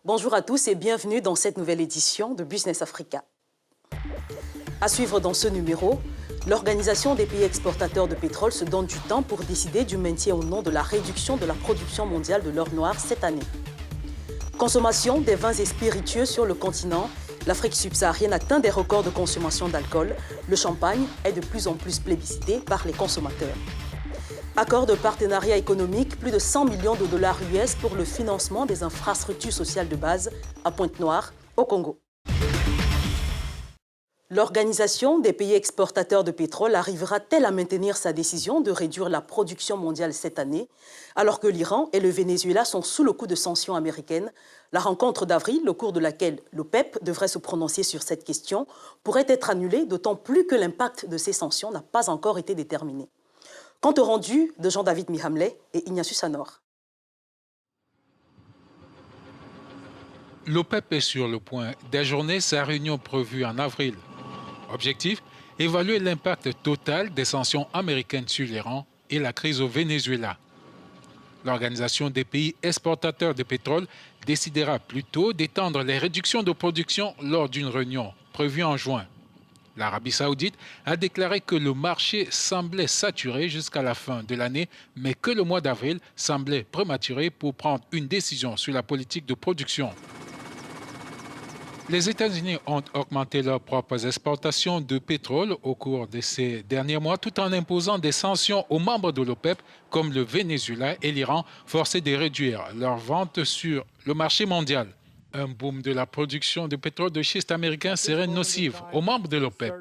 Bonjour à tous et bienvenue dans cette nouvelle édition de Business Africa. À suivre dans ce numéro, l'Organisation des pays exportateurs de pétrole se donne du temps pour décider du maintien ou non de la réduction de la production mondiale de l'or noir cette année. Consommation des vins et spiritueux sur le continent, l'Afrique subsaharienne atteint des records de consommation d'alcool. Le champagne est de plus en plus plébiscité par les consommateurs. Accord de partenariat économique, plus de 100 millions de dollars US pour le financement des infrastructures sociales de base à Pointe-Noire, au Congo. L'Organisation des pays exportateurs de pétrole arrivera-t-elle à maintenir sa décision de réduire la production mondiale cette année, alors que l'Iran et le Venezuela sont sous le coup de sanctions américaines? La rencontre d'avril, au cours de laquelle l'OPEP devrait se prononcer sur cette question, pourrait être annulée, d'autant plus que l'impact de ces sanctions n'a pas encore été déterminé. Compte rendu de Jean-David Mihamlet et Ignatius Anor. L'OPEP est sur le point d'ajourner sa réunion prévue en avril. Objectif, évaluer l'impact total des sanctions américaines sur l'Iran et la crise au Venezuela. L'Organisation des pays exportateurs de pétrole décidera plutôt d'étendre les réductions de production lors d'une réunion prévue en juin. L'Arabie saoudite a déclaré que le marché semblait saturé jusqu'à la fin de l'année, mais que le mois d'avril semblait prématuré pour prendre une décision sur la politique de production. Les États-Unis ont augmenté leurs propres exportations de pétrole au cours de ces derniers mois, tout en imposant des sanctions aux membres de l'OPEP, comme le Venezuela et l'Iran, forcés de réduire leurs ventes sur le marché mondial. Un boom de la production de pétrole de schiste américain serait nocif aux membres de l'OPEP.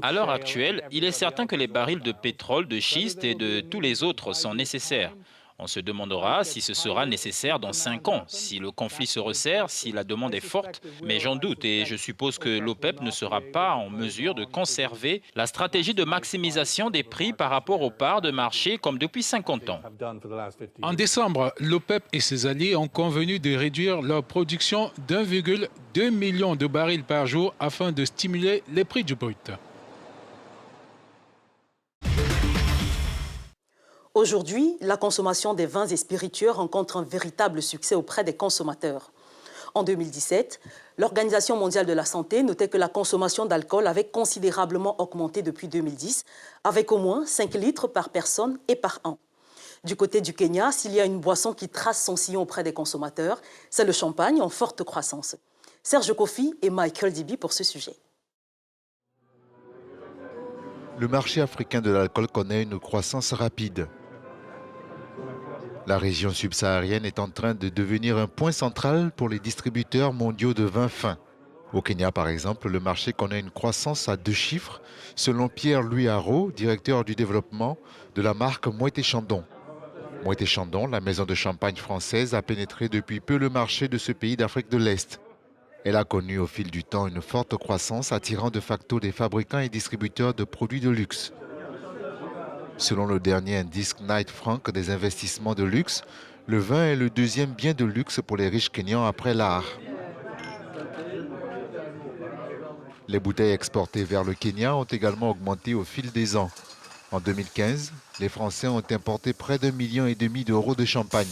À l'heure actuelle, il est certain que les barils de pétrole de schiste et de tous les autres sont nécessaires. On se demandera si ce sera nécessaire dans 5 ans, si le conflit se resserre, si la demande est forte. Mais j'en doute et je suppose que l'OPEP ne sera pas en mesure de conserver la stratégie de maximisation des prix par rapport aux parts de marché comme depuis 50 ans. En décembre, l'OPEP et ses alliés ont convenu de réduire leur production d'1,2 million de barils par jour afin de stimuler les prix du brut. Aujourd'hui, la consommation des vins et spiritueux rencontre un véritable succès auprès des consommateurs. En 2017, l'Organisation mondiale de la santé notait que la consommation d'alcool avait considérablement augmenté depuis 2010, avec au moins 5 litres par personne et par an. Du côté du Kenya, s'il y a une boisson qui trace son sillon auprès des consommateurs, c'est le champagne en forte croissance. Serge Kofi et Michael Dibi pour ce sujet. Le marché africain de l'alcool connaît une croissance rapide. La région subsaharienne est en train de devenir un point central pour les distributeurs mondiaux de vins fins. Au Kenya, par exemple, le marché connaît une croissance à 2 chiffres, selon Pierre-Louis Haro, directeur du développement de la marque Moët & Chandon. Moët & Chandon, la maison de champagne française, a pénétré depuis peu le marché de ce pays d'Afrique de l'Est. Elle a connu au fil du temps une forte croissance, attirant de facto des fabricants et distributeurs de produits de luxe. Selon le dernier indice Knight Frank des investissements de luxe, le vin est le deuxième bien de luxe pour les riches Kenyans après l'art. Les bouteilles exportées vers le Kenya ont également augmenté au fil des ans. En 2015, les Français ont importé près d'1,5 million d'euros de champagne.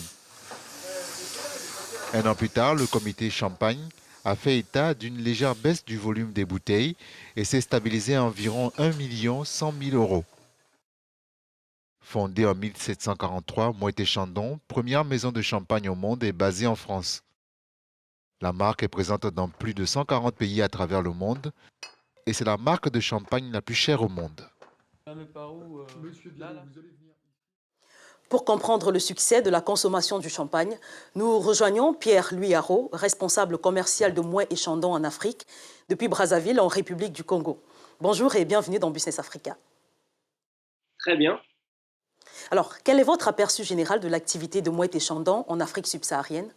Un an plus tard, le comité Champagne a fait état d'une légère baisse du volume des bouteilles et s'est stabilisé à environ 1 100 000 euros. Fondée en 1743, Moët & Chandon, première maison de champagne au monde, est basée en France. La marque est présente dans plus de 140 pays à travers le monde et c'est la marque de champagne la plus chère au monde. Pour comprendre le succès de la consommation du champagne, nous rejoignons Pierre-Louis Haro, responsable commercial de Moët & Chandon en Afrique, depuis Brazzaville, en République du Congo. Bonjour et bienvenue dans Business Africa. Très bien. Alors, quel est votre aperçu général de l'activité de Moët & Chandon en Afrique subsaharienne?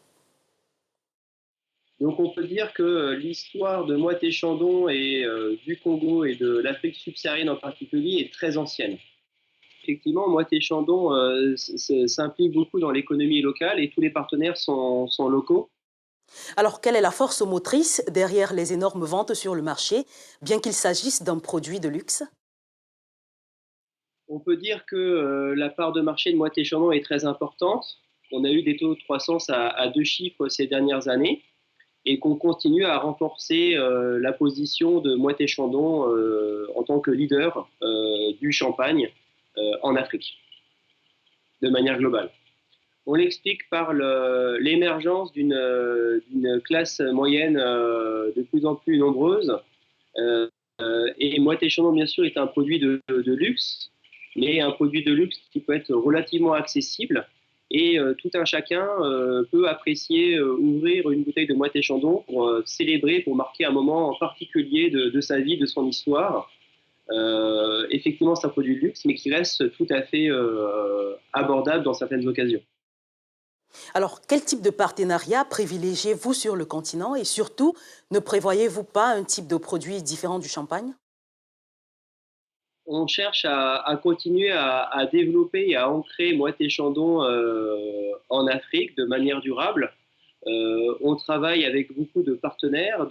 Donc on peut dire que l'histoire de Moët & Chandon et du Congo et de l'Afrique subsaharienne en particulier est très ancienne. Effectivement, Moët & Chandon s'implique beaucoup dans l'économie locale et tous les partenaires sont locaux. Alors, quelle est la force motrice derrière les énormes ventes sur le marché, bien qu'il s'agisse d'un produit de luxe? On peut dire que la part de marché de Moët & Chandon est très importante. On a eu des taux de croissance à 2 chiffres ces dernières années et qu'on continue à renforcer la position de Moët & Chandon en tant que leader du champagne en Afrique, de manière globale. On l'explique par l'émergence d'une classe moyenne de plus en plus nombreuse. Et Moët & Chandon, bien sûr, est un produit de luxe, mais un produit de luxe qui peut être relativement accessible. Et tout un chacun peut apprécier ouvrir une bouteille de Moët & Chandon pour célébrer, pour marquer un moment en particulier de sa vie, de son histoire. Effectivement, c'est un produit de luxe, mais qui reste tout à fait abordable dans certaines occasions. Alors, quel type de partenariat privilégiez-vous sur le continent et surtout, ne prévoyez-vous pas un type de produit différent du champagne? On cherche à continuer à développer et à ancrer Moët & Chandon en Afrique de manière durable. On travaille avec beaucoup de partenaires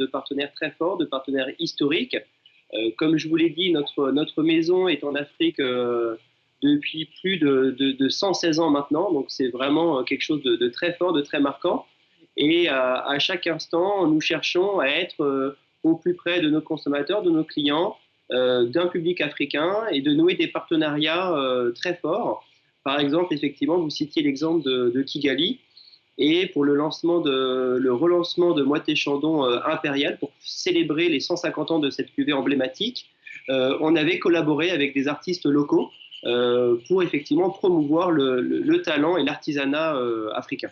très forts, de partenaires historiques. Comme je vous l'ai dit, notre maison est en Afrique depuis plus de 116 ans maintenant, donc c'est vraiment quelque chose de très fort, de très marquant. Et à chaque instant, nous cherchons à être au plus près de nos consommateurs, de nos clients, d'un public africain et de nouer des partenariats très forts. Par exemple, effectivement, vous citiez l'exemple de Kigali, et pour le relancement de Moët & Chandon Impérial, pour célébrer les 150 ans de cette cuvée emblématique, on avait collaboré avec des artistes locaux pour effectivement promouvoir le talent et l'artisanat africain.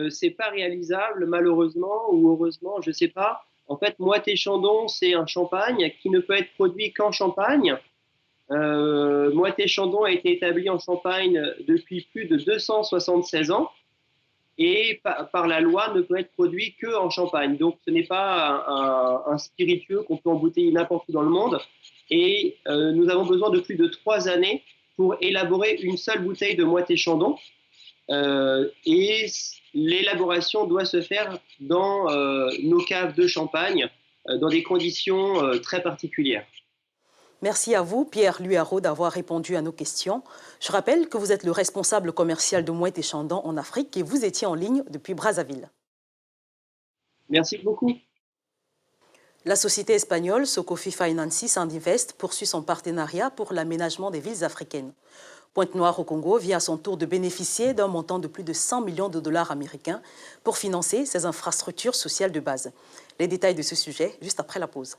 C'est pas réalisable, malheureusement ou heureusement, je sais pas. En fait, Moët & Chandon, c'est un champagne qui ne peut être produit qu'en Champagne. Moët & Chandon a été établi en Champagne depuis plus de 276 ans et par la loi ne peut être produit qu'en Champagne. Donc ce n'est pas un spiritueux qu'on peut embouteiller n'importe où dans le monde. Et nous avons besoin de plus de 3 années pour élaborer une seule bouteille de Moët & Chandon. Et l'élaboration doit se faire dans nos caves de Champagne, dans des conditions très particulières. Merci à vous, Pierre-Louis Haro, d'avoir répondu à nos questions. Je rappelle que vous êtes le responsable commercial de Moët & Chandon en Afrique et vous étiez en ligne depuis Brazzaville. Merci beaucoup. La société espagnole Socofi Finances Invest poursuit son partenariat pour l'aménagement des villes africaines. Pointe-Noire au Congo vient à son tour de bénéficier d'un montant de plus de 100 millions de dollars américains pour financer ses infrastructures sociales de base. Les détails de ce sujet juste après la pause.